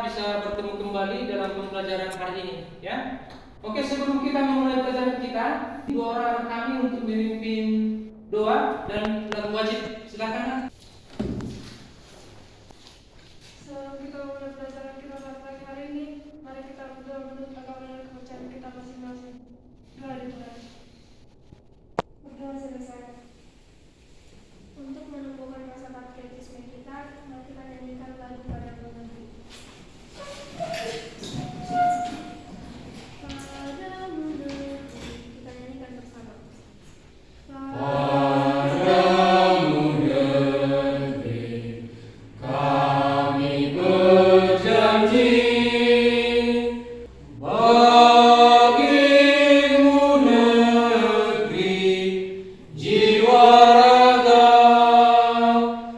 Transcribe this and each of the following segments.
bisa bertemu kembali dalam pembelajaran hari ini, ya. Oke, sebelum kita memulai pelajaran kita, dua orang kami untuk memimpin doa dan lagu wajib. Silakan. Sebelum kita mulai pelajaran kita pagi hari ini, mari kita berdoa menurut agama dan kepercayaan kita masing-masing. Doa dimulai. Berdoa selesai. Untuk menumbuhkan rasa patriotisme kita, mari kita nyanyikan lagu pada menanti. Padamu negeri, kita nyanyikan bersama. Padamu negeri, kami berjanji. Bagimu negeri, jiwa raga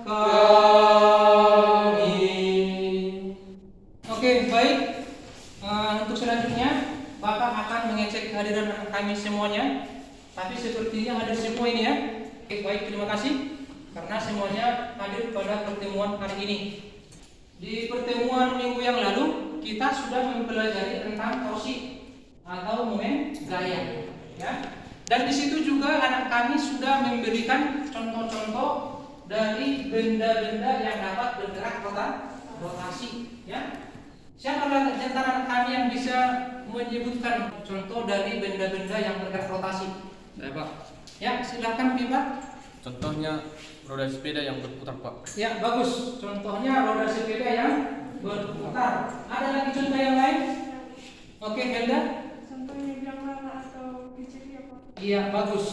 kami. Oke, baik. Untuk selanjutnya, Bapak akan mengecek kehadiran kami semuanya. Tapi sepertinya hadir semua ini, ya. Oke, baik, terima kasih karena semuanya hadir pada pertemuan hari ini. Di pertemuan minggu yang lalu kita sudah mempelajari tentang torsi atau momen gaya, ya. Dan di situ juga anak kami sudah memberikan contoh-contoh dari benda-benda yang dapat bergerak rotasi, ya. Siapa di antara anak kami yang bisa menyebutkan contoh dari benda-benda yang bergerak rotasi? Saya Pak, Ya, silakan Pak. contohnya roda sepeda yang berputar Pak. Ya, bagus. Contohnya roda sepeda yang berputar. Ada lagi contoh yang lain? Oke, Helda. Contohnya biang lala atau kincir ya Pak. Iya, bagus.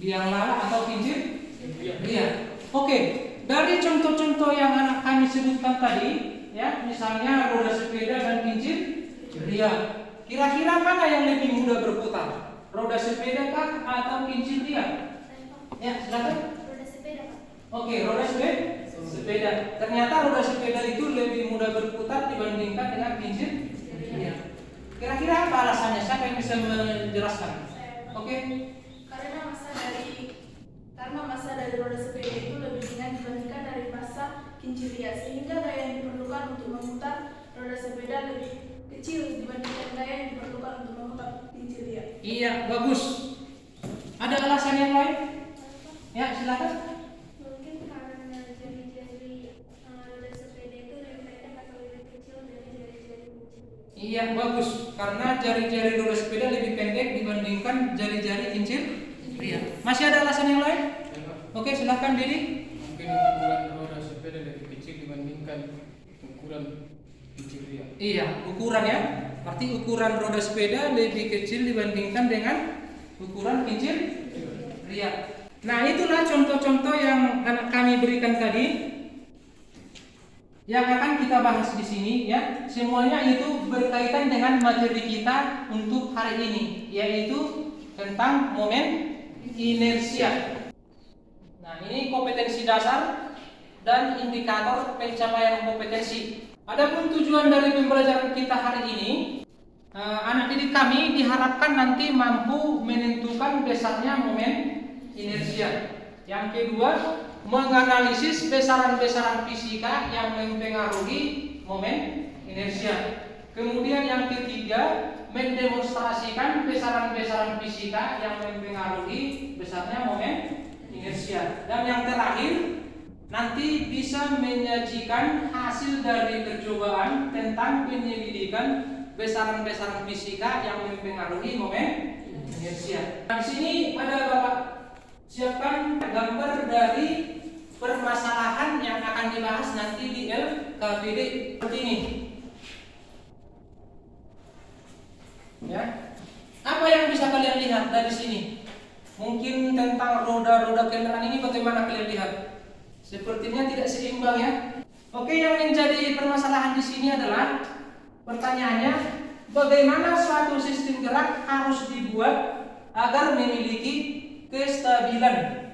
Biang lala atau kincir? Iya. Oke, dari contoh-contoh yang anak kami sebutkan tadi, ya, misalnya roda sepeda dan kincir ria. Kira-kira mana yang lebih mudah berputar? Roda sepeda kah atau kincir ria? Ya, silakan. Roda sepeda, Pak. Oke, roda sepeda. Ternyata roda sepeda itu lebih mudah berputar dibandingkan dengan kincir. Iya. Kira-kira apa alasannya? Siapa yang bisa menjelaskan? Oke. Karena massa dari roda sepeda itu lebih ringan dibandingkan dari massa kincir ria, sehingga gaya yang diperlukan untuk memutar roda sepeda lebih kecil dibandingkan gaya yang diperlukan untuk memutar kincir ria. Iya, bagus. Ada alasan yang lain? Ya, silakan. Mungkin karena jari-jari roda sepeda itu lebih pendek atau lebih kecil dari jari-jari kincir. Iya, bagus. Karena jari-jari roda sepeda lebih pendek dibandingkan jari-jari kincir. Iya. Masih ada alasan yang lain? Oke, silakan Didi. Mungkin ukuran roda sepeda lebih kecil dibandingkan ukuran kincir ria. Iya, ukuran, ya. Berarti ukuran roda sepeda lebih kecil dibandingkan dengan ukuran kincir ria. Nah, itulah contoh-contoh yang anak kami berikan tadi yang akan kita bahas di sini, ya. Semuanya itu berkaitan dengan materi kita untuk hari ini, yaitu tentang momen inersia. Nah, ini kompetensi dasar dan indikator pencapaian kompetensi. Adapun tujuan dari pembelajaran kita hari ini, anak didik kami diharapkan nanti mampu menentukan besarnya momen inersia. Yang kedua, menganalisis besaran-besaran fisika yang mempengaruhi momen inersia. Kemudian yang ketiga, mendemonstrasikan besaran-besaran fisika yang mempengaruhi besarnya momen inersia. Dan yang terakhir, nanti bisa menyajikan hasil dari percobaan tentang penyelidikan besaran-besaran fisika yang mempengaruhi momen inersia. Di sini ada Bapak siapkan gambar dari permasalahan yang akan dibahas nanti di LKPD seperti ini. Ya. Apa yang bisa kalian lihat dari sini? Mungkin tentang roda-roda kendaraan ini bagaimana kalian lihat? Sepertinya tidak seimbang, ya. Oke, yang menjadi permasalahan di sini adalah pertanyaannya, bagaimana suatu sistem gerak harus dibuat agar memiliki kestabilan?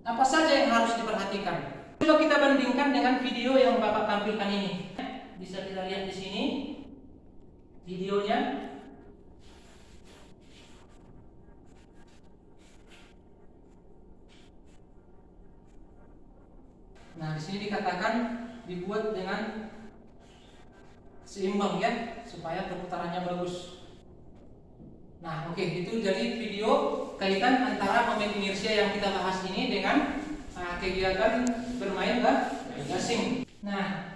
Apa saja yang harus diperhatikan? Coba kita bandingkan dengan video yang Bapak tampilkan ini. Bisa kita lihat di sini videonya. Nah, di sini dikatakan dibuat dengan seimbang ya, supaya perputarannya bagus. Nah, oke, itu jadi video kaitan antara momen inersia yang kita bahas ini dengan kegiatan bermain gasing. Nah,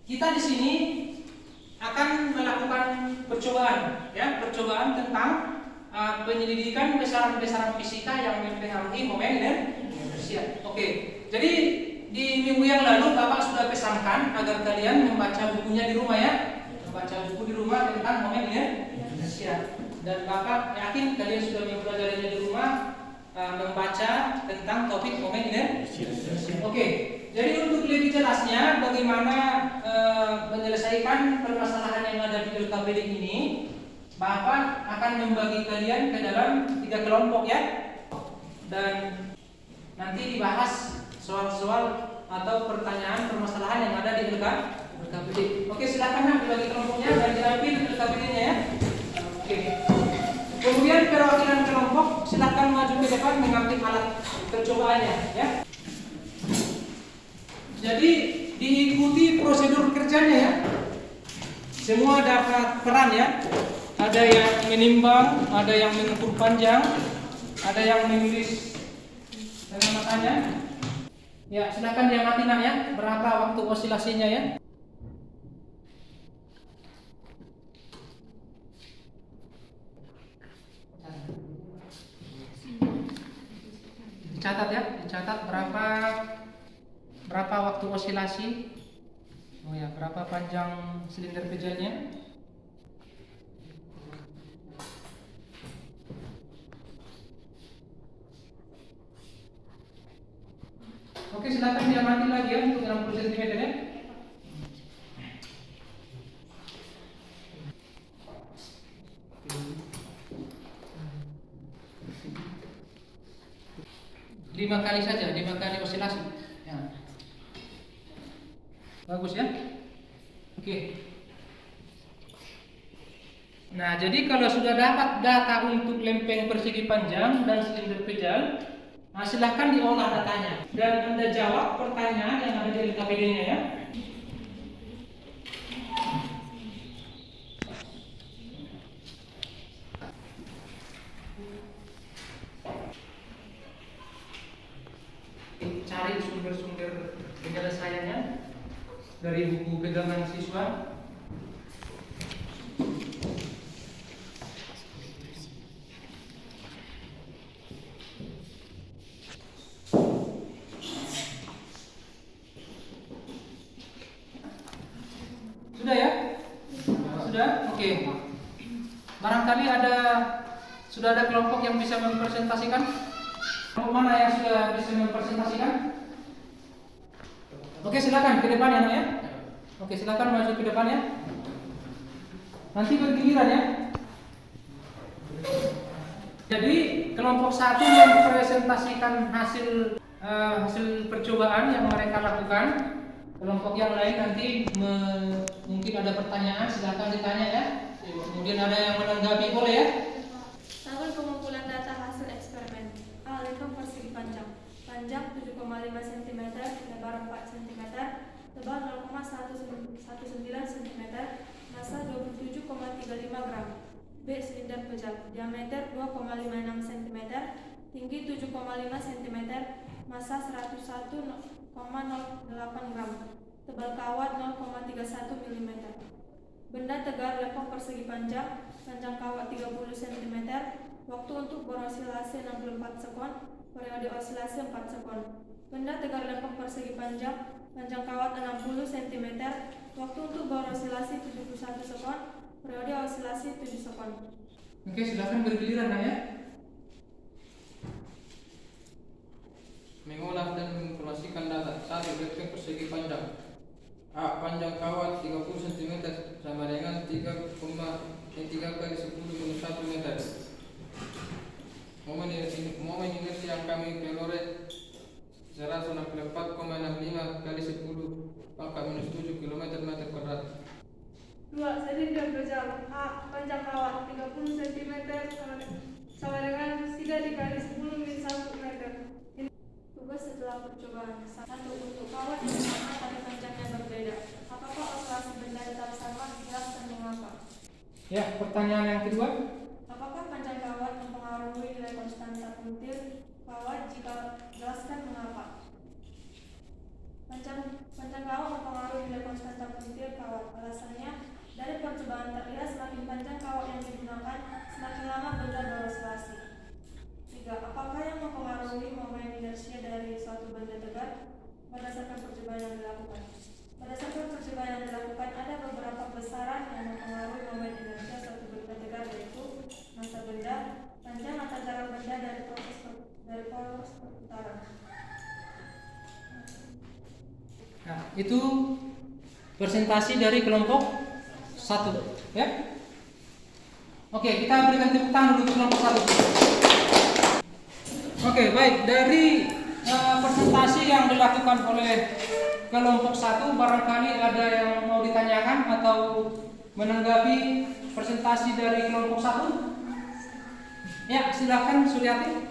kita di sini akan melakukan percobaan, ya, percobaan tentang penyelidikan besaran-besaran fisika yang mempengaruhi momen inersia. Oke, jadi di minggu yang lalu Bapak sudah pesankan agar kalian membaca bukunya di rumah ya, membaca buku di rumah tentang momen inersia. Dan Bapak yakin kalian sudah mempelajarinya di rumah, membaca tentang topik momen inersia. Oke, jadi untuk lebih jelasnya bagaimana menyelesaikan permasalahan yang ada di LKPD ini, Bapak akan membagi kalian ke dalam 3 kelompok ya, dan nanti dibahas soal-soal atau pertanyaan permasalahan yang ada di LKPD. Oke, silakan dibagi kelompoknya dan diambil LKPD-nya ya. Oke. Kemudian perwakilan kelompok silakan maju ke depan mengambil alat percobaannya ya. Jadi diikuti prosedur kerjanya ya. Semua dapat peran ya. Ada yang menimbang, ada yang mengukur panjang, ada yang menulis dengan matanya. Ya, silakan diamati nak ya, berapa waktu osilasinya ya. Dicatat ya, dicatat berapa waktu osilasi. Oh ya, berapa panjang silinder kejelnya. Oke, silakan diamati lagi ya untuk 60 cm ya. Lima kali saja, 5 kali osilasi. Ya. Bagus ya. Oke. Nah, jadi kalau sudah dapat data untuk lempeng persegi panjang dan silinder pejal, silahkan diolah datanya dan Anda jawab pertanyaan yang ada di LKPD-nya ya. Cari sumber-sumber penyelesaiannya dari buku pegangan siswa. Sudah ya? Sudah? Oke. Barangkali sudah ada kelompok yang bisa mempresentasikan? Kelompok mana yang sudah bisa mempresentasikan? Oke, silakan ke depan ya, Nak ya. Oke, silakan maju ke depan ya. Nanti bergiliran ya. Jadi kelompok 1 mempresentasikan hasil percobaan yang mereka lakukan. Kelompok yang lain nanti mungkin ada pertanyaan, silakan ditanya ya. Kemudian ada yang menanggapi, boleh ya. Tabel pengumpulan data hasil eksperimen. A. Lempeng persegi panjang. Panjang 7,5 cm, lebar 4 cm, tebal 0,19 cm, massa 27,35 gram. B. Silinder pejal. Diameter 2,56 cm, tinggi 7,5 cm, massa 101,08 gram. Tebal kawat 0,31 mm. Benda tegar lempeng persegi panjang, panjang kawat 30 cm, waktu untuk berosilasi 64 sekon, periode osilasi 4 sekon. Benda tegar lempeng persegi panjang, panjang kawat 60 cm, waktu untuk berosilasi 71 sekon, periode osilasi 7 sekon. Oke, silakan bergiliran Nak ya. Mengolah dan menginformasikan data. 1. Lempeng persegi panjang. A. Panjang kawat 30 cm sama dengan 3 kali 10 minus 1 meter. Momen inersi yang kami peroleh 164,65 kali 10 pangkat minus 7 km meter kuadrat. 2. Silinder pejal. A. Panjang kawat 30 cm sama dengan 3 dikali 10 minus 1 meter. Tugas setelah percobaan. 1. Untuk kawat yang sama tapi panjangnya berbeda. Apakah osilasi benda tetap sama Ya, pertanyaan yang kedua. Apakah panjang kawat mempengaruhi nilai konstanta puntir kawat? Jika jelaskan mengapa. Panjang kawat mempengaruhi nilai konstanta puntir kawat. Alasannya, dari percobaan terlihat semakin panjang kawat yang digunakan, semakin lama benda beroscilasi. 3. Apakah yang mempengaruhi momen inersia dari suatu benda tegak? Berdasarkan percobaan yang dilakukan. Berdasarkan percobaan yang dilakukan, ada beberapa besaran yang mempengaruhi momen inersia suatu benda tegak, yaitu massa benda, panjang atau jarak benda dari poros perputaran. Nah, itu presentasi dari kelompok 1, ya. Oke, kita berikan tepuk tangan dulu untuk kelompok 1. Oke, baik. Dari presentasi yang dilakukan oleh kelompok 1, barangkali ada yang mau ditanyakan atau menanggapi presentasi dari kelompok 1? Ya, silakan Suryati.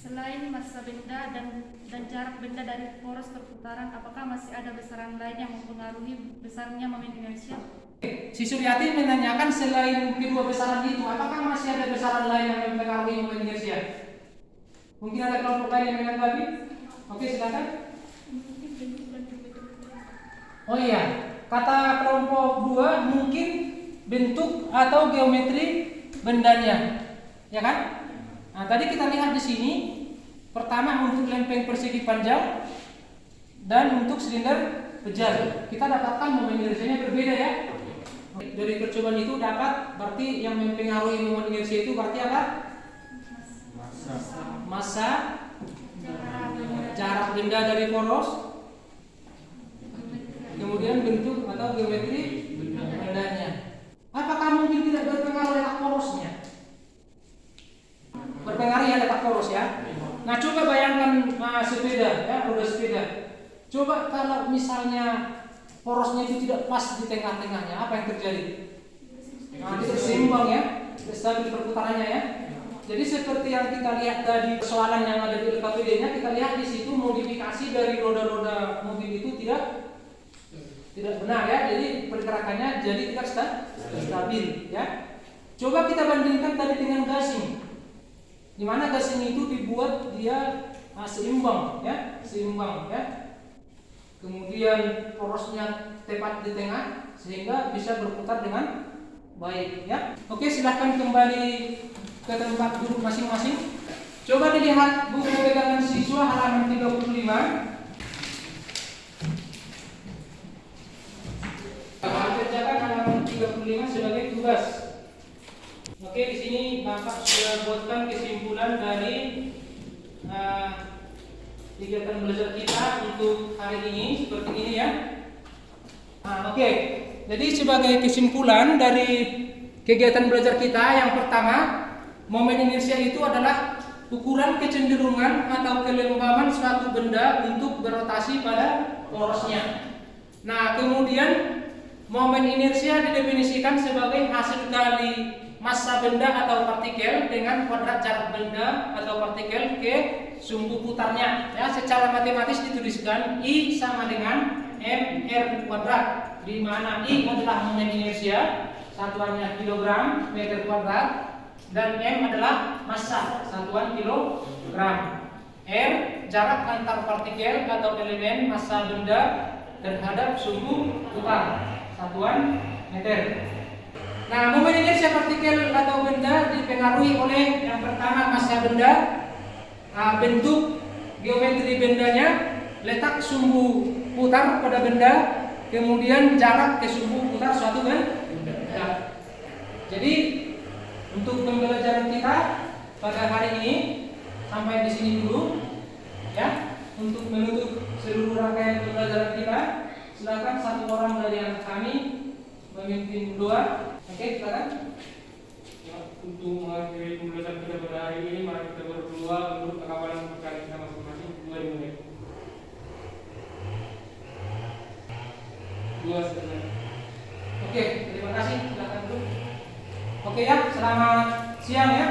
Selain massa benda dan jarak benda dari poros perputaran, apakah masih ada besaran lain yang mempengaruhi besarnya momen inersia? Si Suryati menanyakan selain kedua besaran itu, apakah masih ada besaran lain yang mempengaruhi momen inersia? Mungkin ada kelompok lain yang menanggapi? Oke, silakan. Oh iya, kata kelompok 2 mungkin bentuk atau geometri bendanya, ya kan? Nah, tadi kita lihat di sini, pertama untuk lempeng persegi panjang dan untuk silinder pejal. Kita dapatkan momen inersianya berbeda, ya. Dari percobaan itu dapat, berarti yang mempengaruhi momen inersia itu berarti apa? Massa, jarak benda dari poros, kemudian bentuk atau geometri bendanya. Apakah mungkin tidak berpengaruh letak porosnya? Berpengaruh ya letak poros, ya. Nah, coba bayangkan sepeda, ya, roda sepeda. Coba kalau misalnya porosnya itu tidak pas di tengah-tengahnya, apa yang terjadi? Nah, tidak seimbang, ya, tidak stabil perputarannya, ya. Jadi seperti yang kita lihat tadi persoalan yang ada di LKPD-nya, kita lihat di situ modifikasi dari roda-roda mobil itu tidak benar, ya. Jadi pergerakannya jadi tidak stabil, ya. Coba kita bandingkan tadi dengan gasing, di mana gasing itu dibuat dia seimbang, ya, seimbang, ya. Kemudian porosnya tepat di tengah sehingga bisa berputar dengan baik, ya. Oke, silahkan kembali ke tempat duduk masing-masing. Coba dilihat buku pegangan siswa halaman 35. Kerjakan halaman 35 sebagai tugas. Oke, di sini Bapak sudah buatkan kesimpulan dari kegiatan belajar kita untuk hari ini seperti ini, ya. Oke. Jadi sebagai kesimpulan dari kegiatan belajar kita, yang pertama, momen inersia itu adalah ukuran kecenderungan atau kelembaban suatu benda untuk berotasi pada porosnya. Nah, kemudian momen inersia didefinisikan sebagai hasil kali massa benda atau partikel dengan kuadrat jarak benda atau partikel ke sumbu putarnya. Ya, secara matematis dituliskan I sama dengan mr kuadrat, di mana I adalah momen inersia, satuannya kilogram meter kuadrat, dan M adalah massa, satuan kilogram. R jarak antar partikel atau elemen massa benda terhadap sumbu putar, satuan meter. Nah, momen inersia partikel atau benda dipengaruhi oleh yang pertama massa benda, bentuk geometri bendanya, letak sumbu putar pada benda, kemudian jarak ke sumbu putar suatu benda. Jadi untuk pembelajaran kita pada hari ini sampai di sini dulu, ya. Untuk menutup seluruh rangkaian pembelajaran kita, silakan satu orang dari anak kami memimpin doa. Oke, silakan. Ya, untuk mengakhiri pembelajaran kita pada hari ini, mari kita berdoa menurut akabalan perkara kita masing-masing. 2 menit. 2 setengah. Oke, terima kasih. Silakan dulu. Oke, ya, selamat siang, ya.